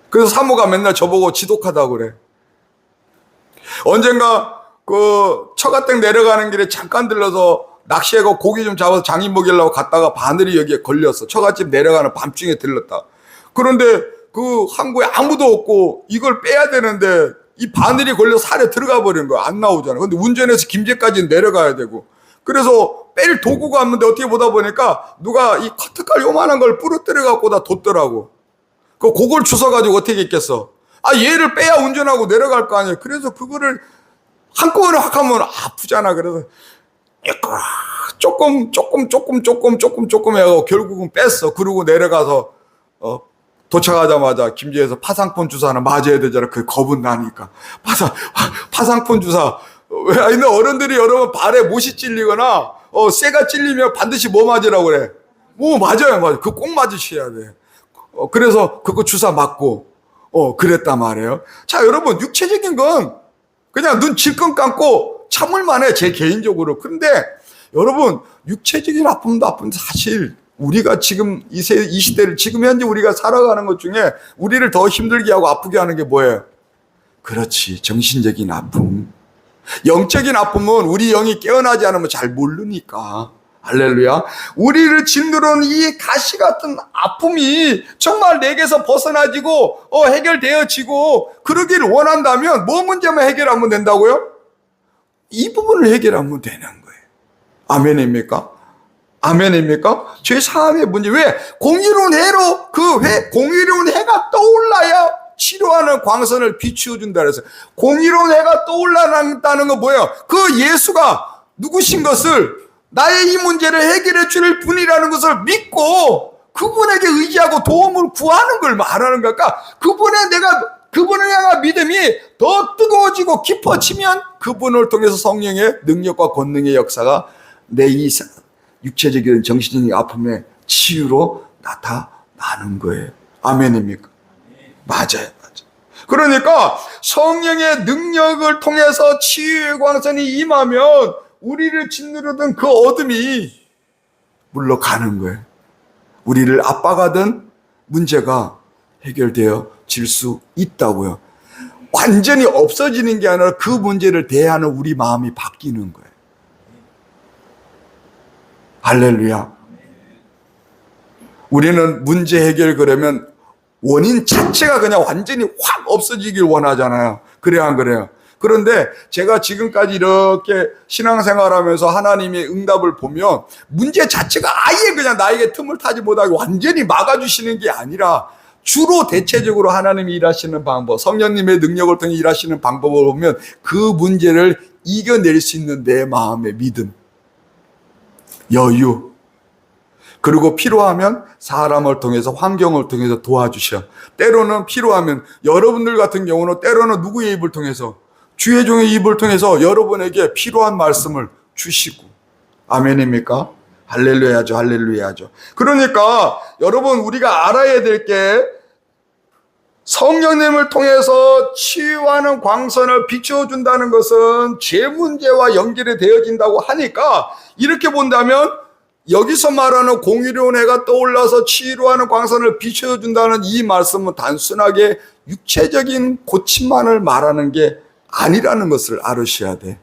그래서 사모가 맨날 저보고 지독하다고 그래. 언젠가 그 처가댁 내려가는 길에 잠깐 들러서 낚시하고 고기 좀 잡아서 장인 먹이려고 갔다가 바늘이 여기에 걸렸어. 처갓집 내려가는 밤중에 들렀다. 그런데 그 항구에 아무도 없고 이걸 빼야 되는데 이 바늘이 걸려 살에 들어가 버린 거야. 안 나오잖아. 근데 운전해서 김제까지 내려가야 되고. 그래서 뺄 도구가 없는데 어떻게 보다 보니까 누가 이 커트칼 요만한 걸 부러뜨려 갖고 다 뒀더라고. 그걸 주워가지고 어떻게 했겠어? 얘를 빼야 운전하고 내려갈 거 아니야. 그래서 그거를 한꺼번에 확 하면 아프잖아. 그래서 조금 해가지고 결국은 뺐어. 그러고 내려가서 도착하자마자 김제에서 파상폰 주사 하나 맞아야 되잖아. 그 겁은 나니까 파상폰 주사. 왜 어른들이 여러분 발에 못이 찔리거나 쇠가 찔리면 반드시 뭐 맞으라고 그래? 맞아요. 그거 꼭 맞으셔야 돼. 그래서 그거 주사 맞고 그랬단 말이에요. 자, 여러분, 육체적인 건 그냥 눈 질끈 감고 참을만 해, 제 개인적으로. 그런데 여러분, 육체적인 아픔도 아픈데 사실 우리가 지금 이 시대를 지금 현재 우리가 살아가는 것 중에 우리를 더 힘들게 하고 아프게 하는 게 뭐예요? 그렇지, 정신적인 아픔. 영적인 아픔은 우리 영이 깨어나지 않으면 잘 모르니까. 할렐루야. 우리를 짓누르는 이 가시 같은 아픔이 정말 내게서 벗어나지고 해결되어지고 그러기를 원한다면 뭐 문제만 해결하면 된다고요? 이 부분을 해결하면 되는 거예요. 아멘입니까? 아멘입니까? 죄 사함의 문제. 왜? 공의로운 해로 공의로운 해가 떠올라야 치료하는 광선을 비추어 준다 그랬어요. 공의로운 해가 떠올라다는 건 뭐예요? 그 예수가 누구신 것을 나의 이 문제를 해결해 줄 분이라는 것을 믿고 그분에게 의지하고 도움을 구하는 걸 말하는 거니까 그분을 향한 믿음이 더 뜨거워지고 깊어지면 그분을 통해서 성령의 능력과 권능의 역사가 내 이 육체적인 정신적인 아픔의 치유로 나타나는 거예요. 아멘입니까? 맞아요. 그러니까 성령의 능력을 통해서 치유의 광선이 임하면 우리를 짓누르던 그 어둠이 물러가는 거예요. 우리를 압박하던 문제가 해결되어질 수 있다고요. 완전히 없어지는 게 아니라 그 문제를 대하는 우리 마음이 바뀌는 거예요. 할렐루야. 우리는 문제 해결 그러면 원인 자체가 그냥 완전히 확 없어지길 원하잖아요. 그래야 안 그래요? 그런데 제가 지금까지 이렇게 신앙생활하면서 하나님의 응답을 보면 문제 자체가 아예 그냥 나에게 틈을 타지 못하게 완전히 막아주시는 게 아니라 주로 대체적으로 하나님이 일하시는 방법, 성령님의 능력을 통해 일하시는 방법을 보면 그 문제를 이겨낼 수 있는 내 마음의 믿음, 여유, 그리고 필요하면 사람을 통해서 환경을 통해서 도와주셔. 때로는 필요하면 여러분들 같은 경우는 때로는 누구의 입을 통해서 주의 종의 입을 통해서 여러분에게 필요한 말씀을 주시고. 아멘입니까? 할렐루야죠. 할렐루야죠. 그러니까 여러분 우리가 알아야 될 게 성령님을 통해서 치유하는 광선을 비춰준다는 것은 죄 문제와 연결이 되어진다고 하니까 이렇게 본다면 여기서 말하는 공의로운 해가 떠올라서 치유하는 광선을 비춰준다는 이 말씀은 단순하게 육체적인 고침만을 말하는 게 아니라는 것을 알으셔야 돼.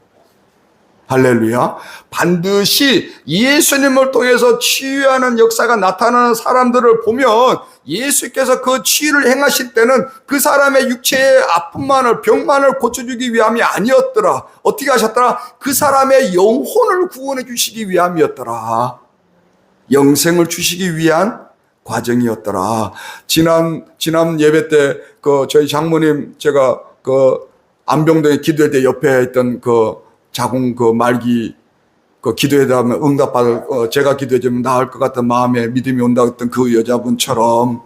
할렐루야. 반드시 예수님을 통해서 치유하는 역사가 나타나는 사람들을 보면 예수께서 그 치유를 행하실 때는 그 사람의 육체의 아픔만을 병만을 고쳐주기 위함이 아니었더라. 어떻게 하셨더라? 그 사람의 영혼을 구원해 주시기 위함이었더라. 영생을 주시기 위한 과정이었더라. 지난 예배 때 저희 장모님 제가 안병동에 기도할 때 옆에 있던 자궁 말기 기도해다 하면 응답받을 제가 기도해주면 나을 것 같은 마음에 믿음이 온다고 했던 그 여자분처럼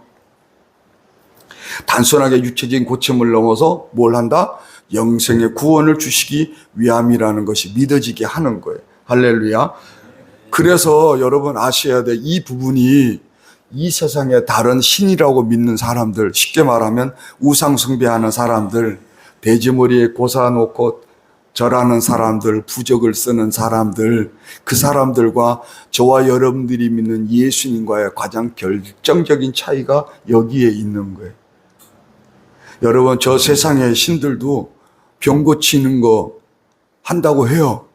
단순하게 육체적인 고침을 넘어서 뭘 한다? 영생의 구원을 주시기 위함이라는 것이 믿어지게 하는 거예요. 할렐루야. 그래서 여러분 아셔야 돼. 이 부분이 이 세상에 다른 신이라고 믿는 사람들, 쉽게 말하면 우상 숭배하는 사람들, 돼지머리에 고사 놓고 절하는 사람들, 부적을 쓰는 사람들, 그 사람들과 저와 여러분들이 믿는 예수님과의 가장 결정적인 차이가 여기에 있는 거예요. 여러분, 저 세상의 신들도 병 고치는 거 한다고 해요.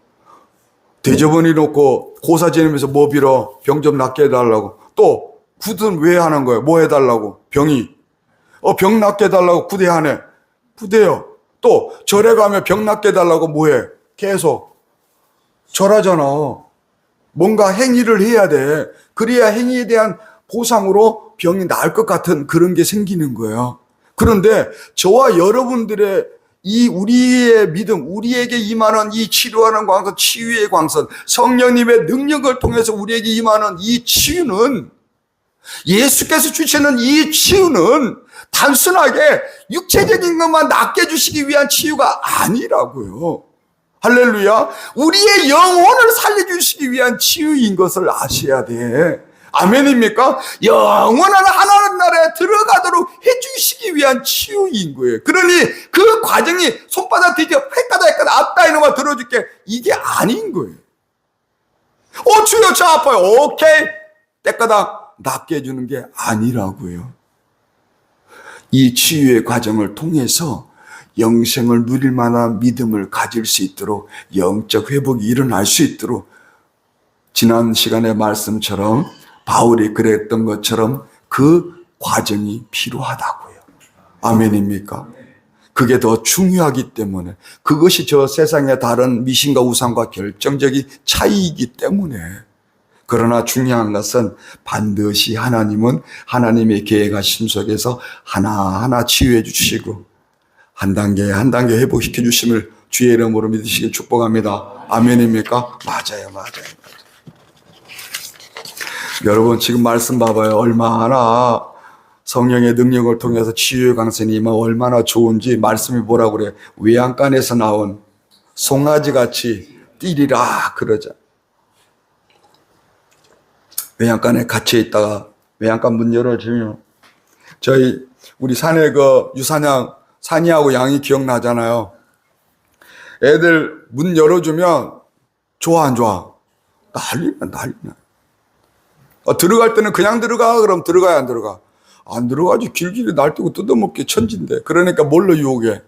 대접원이 놓고 고사 지내면서 뭐 빌어? 병 좀 낫게 해달라고. 또 굿은 왜 하는 거예요? 뭐 해달라고? 병이. 병 낫게 해달라고 구대하네. 구대요. 또 절에 가면 병 낫게 해달라고 뭐해? 계속 절하잖아. 뭔가 행위를 해야 돼. 그래야 행위에 대한 보상으로 병이 나을 것 같은 그런 게 생기는 거예요. 그런데 저와 여러분들의 이 우리의 믿음, 우리에게 임하는 이 치료하는 광선, 치유의 광선, 성령님의 능력을 통해서 우리에게 임하는 이 치유는, 예수께서 주시는 이 치유는 단순하게 육체적인 것만 낫게 해주시기 위한 치유가 아니라고요. 할렐루야. 우리의 영혼을 살려주시기 위한 치유인 것을 아셔야 돼. 아멘입니까? 영원한 하나님 나라에 들어가도록 해주시기 위한 치유인 거예요. 그러니 그 과정이 손바닥 뒤져 헷가다 앞다 이놈아 들어줄게, 이게 아닌 거예요. 주여 저 아파요. 오케이, 때까닥 낫게 해주는 게 아니라고요. 이 치유의 과정을 통해서 영생을 누릴 만한 믿음을 가질 수 있도록, 영적 회복이 일어날 수 있도록, 지난 시간의 말씀처럼 바울이 그랬던 것처럼 그 과정이 필요하다고요. 아멘입니까? 그게 더 중요하기 때문에, 그것이 저 세상의 다른 미신과 우상과 결정적인 차이이기 때문에. 그러나 중요한 것은 반드시 하나님은 하나님의 계획하심 속에서 하나하나 치유해 주시고 한 단계 한 단계 회복시켜 주심을 주의 이름으로 믿으시길 축복합니다. 아멘입니까? 맞아요. 여러분 지금 말씀 봐봐요. 얼마나 성령의 능력을 통해서 치유의 강선이 임하면 얼마나 좋은지. 말씀이 뭐라고 그래? 외양간에서 나온 송아지같이 뛰리라 그러자. 외양간에 갇혀 있다가 외양간 문 열어주면, 우리 산에 그 유사냥 산이하고 양이 기억나잖아요. 애들 문 열어주면 좋아 안 좋아? 난리나. 들어갈 때는 그냥 들어가. 그럼 들어가야 안 들어가? 안 들어가지. 길길이 날뛰고 뜯어먹기 천진데. 그러니까 뭘로 유혹해?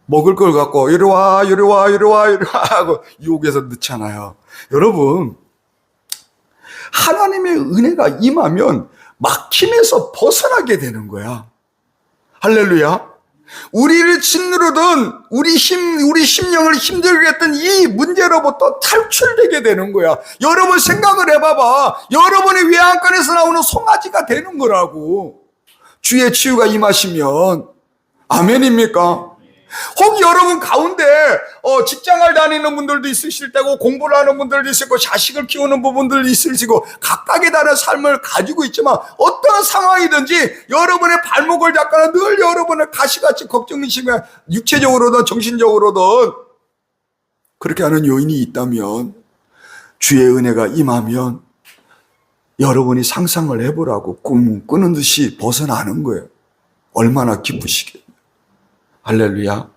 먹을 걸 갖고 이리 와 하고 유혹해서 넣잖아요. 여러분, 하나님의 은혜가 임하면 막힘에서 벗어나게 되는 거야. 할렐루야. 우리를 짓누르던 우리 심령을 힘들게 했던 이 문제로부터 탈출되게 되는 거야. 여러분 생각을 해봐봐. 여러분이 외양간에서 나오는 송아지가 되는 거라고. 주의 치유가 임하시면. 아멘입니까? 혹 여러분 가운데 직장을 다니는 분들도 있으실 테고, 공부를 하는 분들도 있을 거고, 자식을 키우는 부분들도 있으시고, 각각의 다른 삶을 가지고 있지만 어떤 상황이든지 여러분의 발목을 잡거나 늘 여러분의 가시같이 걱정이시며 육체적으로든 정신적으로든 그렇게 하는 요인이 있다면, 주의 은혜가 임하면 여러분이 상상을 해보라고 꿈 꾸는 듯이 벗어나는 거예요. 얼마나 기쁘시겠어요. 할렐루야.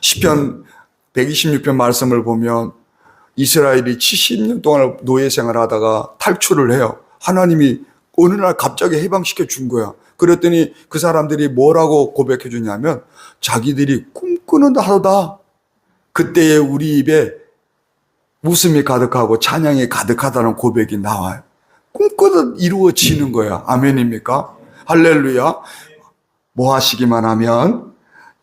시편 126편 말씀을 보면 이스라엘이 70년 동안 노예 생활을 하다가 탈출을 해요. 하나님이 어느 날 갑자기 해방시켜 준 거야. 그랬더니 그 사람들이 뭐라고 고백해 주냐면, 자기들이 꿈꾸는 하루다. 그때에 우리 입에 웃음이 가득하고 찬양이 가득하다는 고백이 나와요. 꿈꾸듯 이루어지는 거야. 아멘입니까? 할렐루야. 뭐 하시기만 하면,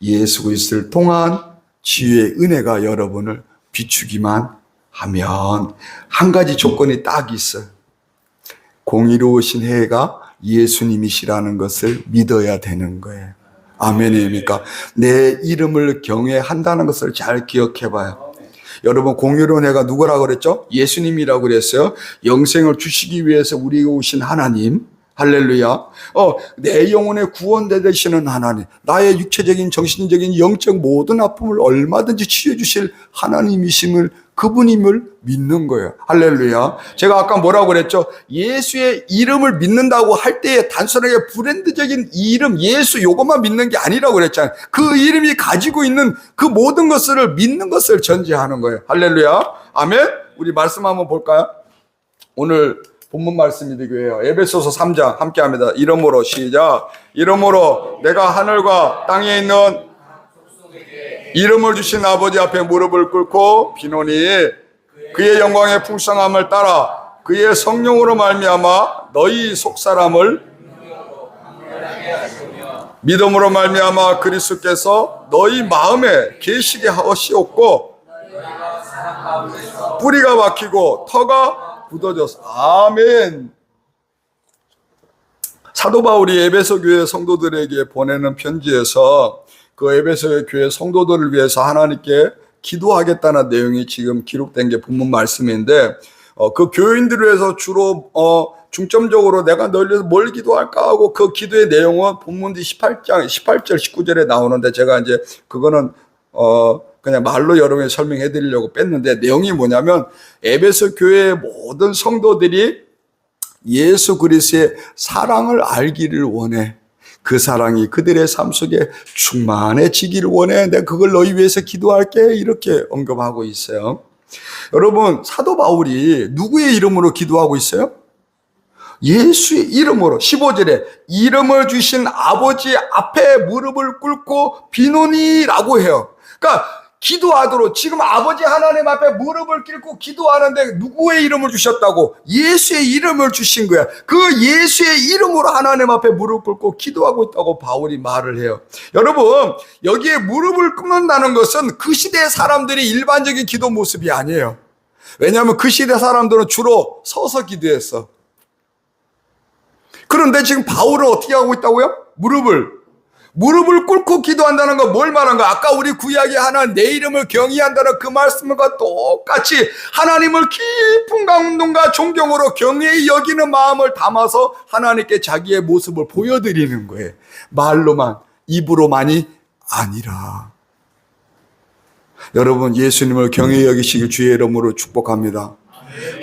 예수 그리스도를 통한 치유의 은혜가 여러분을 비추기만 하면, 한 가지 조건이 딱 있어요. 공의로우신 해가 예수님이시라는 것을 믿어야 되는 거예요. 아멘입니까? 내 이름을 경외한다는 것을 잘 기억해 봐요. 여러분, 공의로운 해가 누구라고 그랬죠? 예수님이라고 그랬어요. 영생을 주시기 위해서 우리에게 오신 하나님. 할렐루야. 내 영혼의 구원대 되시는 하나님, 나의 육체적인, 정신적인, 영적 모든 아픔을 얼마든지 치유해 주실 하나님이심을, 그분임을 믿는 거예요. 할렐루야. 제가 아까 뭐라고 그랬죠? 예수의 이름을 믿는다고 할 때에 단순하게 브랜드적인 이름 예수 요것만 믿는 게 아니라고 그랬잖아요. 그 이름이 가지고 있는 그 모든 것을 믿는 것을 전제하는 거예요. 할렐루야. 아멘. 우리 말씀 한번 볼까요? 오늘 본문 말씀이 되고요. 에베소서 3장 함께 합니다. 이러므로 시작. 이러므로 내가 하늘과 땅에 있는 이름을 주신 아버지 앞에 무릎을 꿇고 비노니 그의 영광의 풍성함을 따라 그의 성령으로 말미암아 너희 속사람을 믿음으로 말미암아 그리스도께서 너희 마음에 계시게 하시옵고 뿌리가 박히고 터가 굳어졌어. 아멘. 사도 바울이 에베소 교회 성도들에게 보내는 편지에서 그 에베소 교회 성도들을 위해서 하나님께 기도하겠다는 내용이 지금 기록된 게 본문 말씀인데, 그 교인들을 위해서 주로 중점적으로 내가 너희를 위해서 뭘 기도할까 하고 그 기도의 내용은 본문 뒤 18절 19절에 나오는데, 제가 이제 그거는 그냥 말로 여러분에 설명해 드리려고 뺐는데, 내용이 뭐냐면 에베소 교회의 모든 성도들이 예수 그리스도의 사랑을 알기를 원해. 그 사랑이 그들의 삶 속에 충만해지기를 원해. 내가 그걸 너희 위해서 기도할게. 이렇게 언급하고 있어요. 여러분, 사도 바울이 누구의 이름으로 기도하고 있어요? 예수의 이름으로. 15절에 이름을 주신 아버지 앞에 무릎을 꿇고 비노니라고 해요. 그러니까 기도하도록, 지금 아버지 하나님 앞에 무릎을 꿇고 기도하는데 누구의 이름을 주셨다고? 예수의 이름을 주신 거야. 그 예수의 이름으로 하나님 앞에 무릎 꿇고 기도하고 있다고 바울이 말을 해요. 여러분, 여기에 무릎을 꿇는다는 것은 그 시대의 사람들이 일반적인 기도 모습이 아니에요. 왜냐하면 그 시대 사람들은 주로 서서 기도했어. 그런데 지금 바울은 어떻게 하고 있다고요? 무릎을 꿇고 기도한다는 건 뭘 말한 거야? 아까 우리 구약에 하나님 내 이름을 경외한다는 그 말씀과 똑같이 하나님을 깊은 감동과 존경으로 경외히 여기는 마음을 담아서 하나님께 자기의 모습을 보여드리는 거예요. 말로만, 입으로만이 아니라. 여러분, 예수님을 경외히 여기시길 주의 이름으로 축복합니다.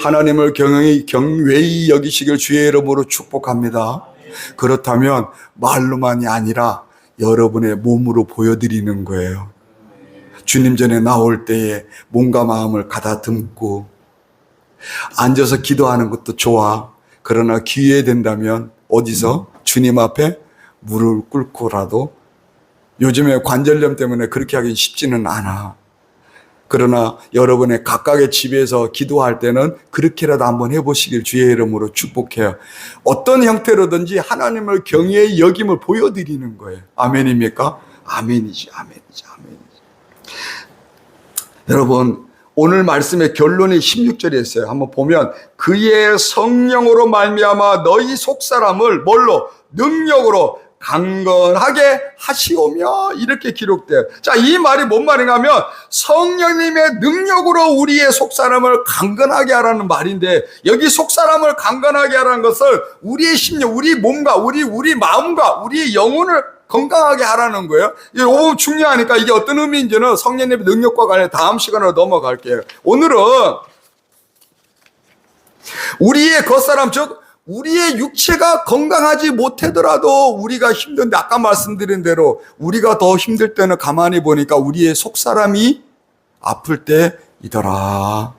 하나님을 경외히 여기시길 주의 이름으로 축복합니다. 그렇다면 말로만이 아니라 여러분의 몸으로 보여드리는 거예요. 주님 전에 나올 때에 몸과 마음을 가다듬고, 앉아서 기도하는 것도 좋아. 그러나 기회 된다면 어디서? 주님 앞에 무릎을 꿇고라도. 요즘에 관절염 때문에 그렇게 하기 쉽지는 않아. 그러나 여러분의 각각의 집에서 기도할 때는 그렇게라도 한번 해보시길 주의 이름으로 축복해요. 어떤 형태로든지 하나님을 경외의 여김을 보여드리는 거예요. 아멘입니까? 아멘이지. 여러분, 오늘 말씀의 결론이 16절에 있어요. 한번 보면 그의 성령으로 말미암아 너희 속사람을 뭘로? 능력으로 강건하게 하시오며, 이렇게 기록돼요. 자, 이 말이 뭔 말인가 하면 성령님의 능력으로 우리의 속사람을 강건하게 하라는 말인데, 여기 속사람을 강건하게 하라는 것을 우리의 심령, 우리 몸과 우리 마음과 우리의 영혼을 건강하게 하라는 거예요. 이게 너무 중요하니까 이게 어떤 의미인지는 성령님의 능력과 관련해 다음 시간으로 넘어갈게요. 오늘은 우리의 겉사람, 즉 우리의 육체가 건강하지 못하더라도 우리가 힘든데, 아까 말씀드린 대로 우리가 더 힘들 때는 가만히 보니까 우리의 속사람이 아플 때이더라.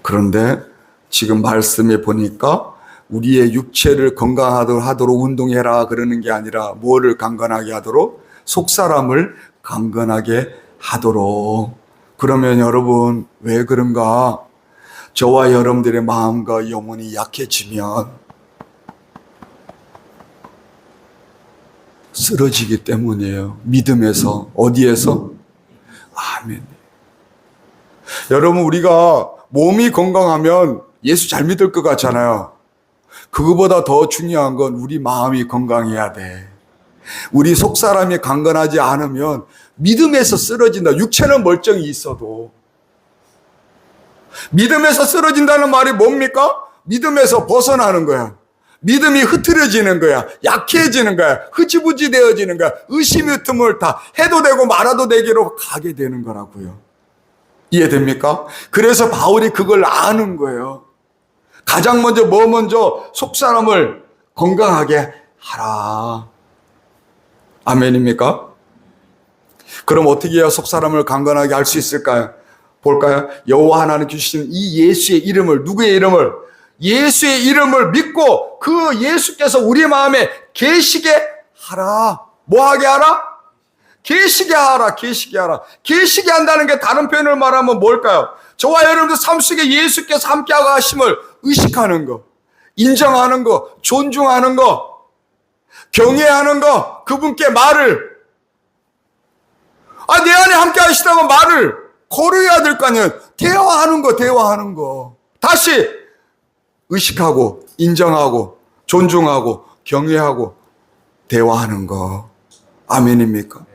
그런데 지금 말씀에 보니까 우리의 육체를 건강하도록 운동해라 그러는 게 아니라 뭐를 강건하게 하도록? 속사람을 강건하게 하도록. 그러면 여러분, 왜 그런가? 저와 여러분들의 마음과 영혼이 약해지면 쓰러지기 때문이에요. 믿음에서. 어디에서? 아멘. 여러분, 우리가 몸이 건강하면 예수 잘 믿을 것 같잖아요. 그거보다 더 중요한 건 우리 마음이 건강해야 돼. 우리 속사람이 강건하지 않으면 믿음에서 쓰러진다. 육체는 멀쩡히 있어도. 믿음에서 쓰러진다는 말이 뭡니까? 믿음에서 벗어나는 거야. 믿음이 흐트러지는 거야. 약해지는 거야. 흐지부지 되어지는 거야. 의심이 틈을 타. 해도 되고 말아도 되기로 가게 되는 거라고요. 이해됩니까? 그래서 바울이 그걸 아는 거예요. 가장 먼저 속사람을 건강하게 하라. 아멘입니까? 그럼 어떻게 해야 속사람을 강건하게 할 수 있을까요? 볼까요? 여호와 하나님 주신 이 예수의 이름을, 누구의 이름을? 예수의 이름을 믿고 그 예수께서 우리 마음에 계시게 하라. 뭐 하게 하라? 계시게 하라, 계시게 하라. 계시게 한다는 게 다른 표현을 말하면 뭘까요? 저와 여러분들 삶 속에 예수께서 함께하고 하심을 의식하는 거, 인정하는 거, 존중하는 거, 경외하는 거, 그분께 말을, 내 안에 함께 하시다고 말을 걸어야 될 거 아니에요. 대화하는 거. 다시 의식하고, 인정하고, 존중하고, 경외하고, 대화하는 거. 아멘입니까?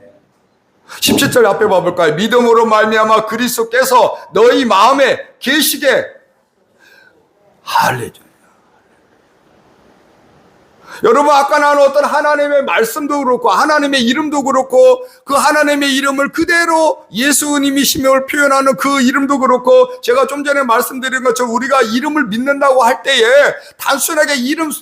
17절 앞에 봐볼까요? 믿음으로 말미암아 그리스도께서 너희 마음에 계시게. 할렐루야. 여러분, 아까 나온 어떤 하나님의 말씀도 그렇고 하나님의 이름도 그렇고 그 하나님의 이름을 그대로 예수님이심을 표현하는 그 이름도 그렇고, 제가 좀 전에 말씀드린 것처럼 우리가 이름을 믿는다고 할 때에 단순하게 이름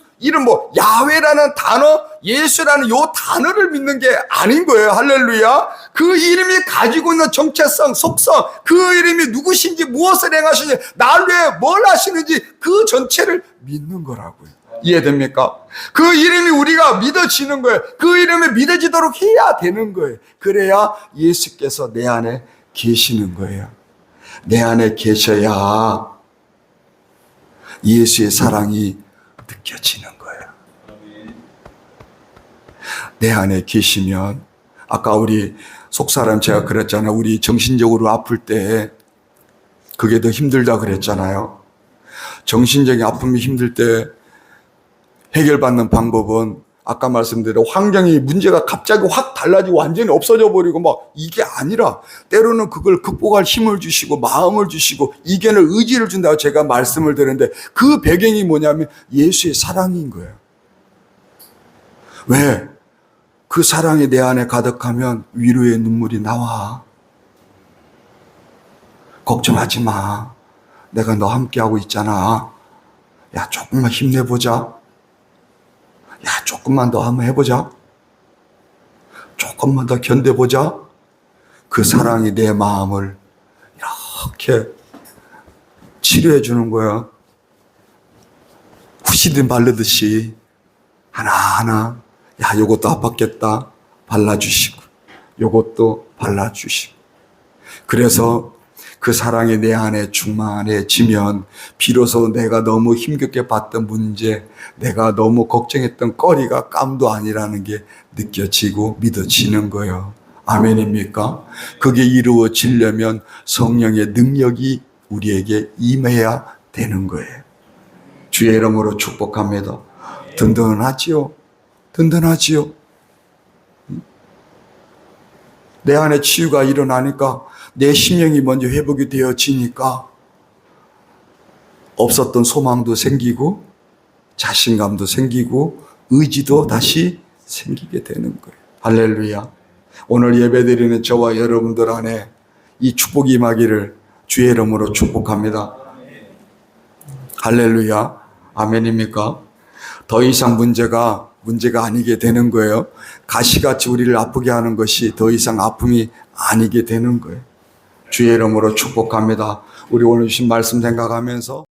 야훼라는 단어, 예수라는 요 단어를 믿는 게 아닌 거예요. 할렐루야. 그 이름이 가지고 있는 정체성, 속성, 그 이름이 누구신지, 무엇을 행하시는지, 날 위해 뭘 하시는지 그 전체를 믿는 거라고요. 이해됩니까? 그 이름이 우리가 믿어지는 거예요. 그 이름이 믿어지도록 해야 되는 거예요. 그래야 예수께서 내 안에 계시는 거예요. 내 안에 계셔야 예수의 사랑이 느껴지는 거예요. 내 안에 계시면, 아까 우리 속사람 제가 그랬잖아요. 우리 정신적으로 아플 때 그게 더 힘들다 그랬잖아요. 정신적인 아픔이 힘들 때 해결받는 방법은 아까 말씀드린 환경이, 문제가 갑자기 확 달라지고 완전히 없어져 버리고 막 이게 아니라, 때로는 그걸 극복할 힘을 주시고 마음을 주시고 이겨낼 의지를 준다고 제가 말씀을 드렸는데, 그 배경이 뭐냐면 예수의 사랑인 거예요. 왜? 그 사랑이 내 안에 가득하면 위로의 눈물이 나와. 걱정하지 마. 내가 너 함께하고 있잖아. 야, 조금만 힘내보자. 야, 조금만 더 한번 해보자. 조금만 더 견뎌보자. 그 사랑이 내 마음을 이렇게 치료해 주는 거야. 후시딘 바르듯이 하나하나, 야, 요것도 아팠겠다 발라주시고, 요것도 발라주시고. 그래서 그 사랑이 내 안에 충만해지면 비로소 내가 너무 힘겹게 봤던 문제, 내가 너무 걱정했던 거리가 깜도 아니라는 게 느껴지고 믿어지는 거예요. 아멘입니까? 그게 이루어지려면 성령의 능력이 우리에게 임해야 되는 거예요. 주의 이름으로 축복합니다. 든든하지요? 든든하지요? 내 안에 치유가 일어나니까, 내 심령이 먼저 회복이 되어지니까 없었던 소망도 생기고 자신감도 생기고 의지도 다시 생기게 되는 거예요. 할렐루야. 오늘 예배드리는 저와 여러분들 안에 이 축복이 임하기를 주의 이름으로 축복합니다. 할렐루야. 아멘입니까? 더 이상 문제가 아니게 되는 거예요. 가시같이 우리를 아프게 하는 것이 더 이상 아픔이 아니게 되는 거예요. 주의 이름으로 축복합니다. 우리 오늘 주신 말씀 생각하면서